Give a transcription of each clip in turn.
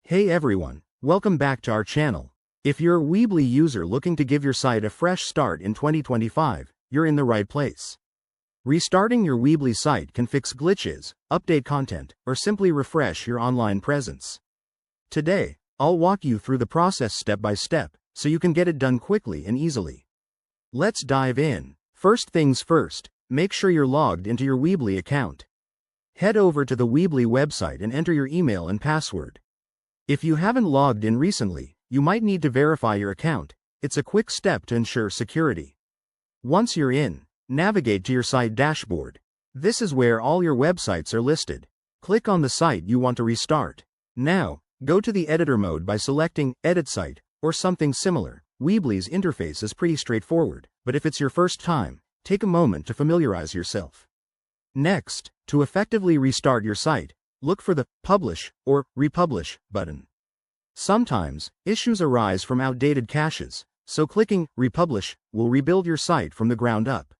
Hey everyone, welcome back to our channel. If you're a Weebly user looking to give your site a fresh start in 2025, you're in the right place. Restarting your Weebly site can fix glitches, update content, or simply refresh your online presence. Today, I'll walk you through the process step by step, so you can get it done quickly and easily. Let's dive in. First things first, make sure you're logged into your Weebly account. Head over to the Weebly website and enter your email and password. If you haven't logged in recently, you might need to verify your account. It's a quick step to ensure security. Once you're in, navigate to your site dashboard. This is where all your websites are listed. Click on the site you want to restart. Now, go to the editor mode by selecting Edit Site or something similar. Weebly's interface is pretty straightforward, but if it's your first time, take a moment to familiarize yourself. Next, to effectively restart your site, look for the Publish or Republish button. Sometimes, issues arise from outdated caches, so clicking Republish will rebuild your site from the ground up.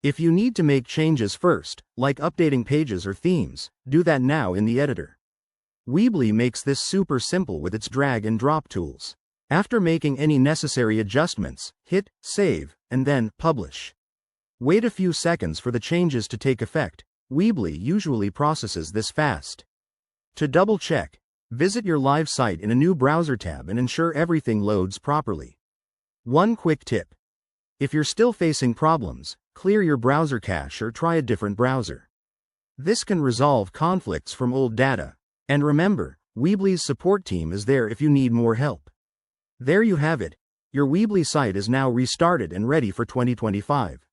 If you need to make changes first, like updating pages or themes, do that now in the editor. Weebly makes this super simple with its drag and drop tools. After making any necessary adjustments, hit Save, and then Publish. Wait a few seconds for the changes to take effect. Weebly usually processes this fast. To double-check, visit your live site in a new browser tab and ensure everything loads properly. One quick tip. If you're still facing problems, clear your browser cache or try a different browser. This can resolve conflicts from old data. And remember, Weebly's support team is there if you need more help. There you have it. Your Weebly site is now restarted and ready for 2025.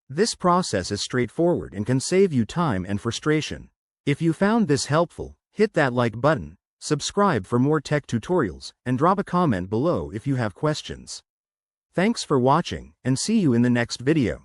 This process is straightforward and can save you time and frustration. If you found this helpful, hit that like button, subscribe for more tech tutorials, and drop a comment below if you have questions. Thanks for watching, and see you in the next video.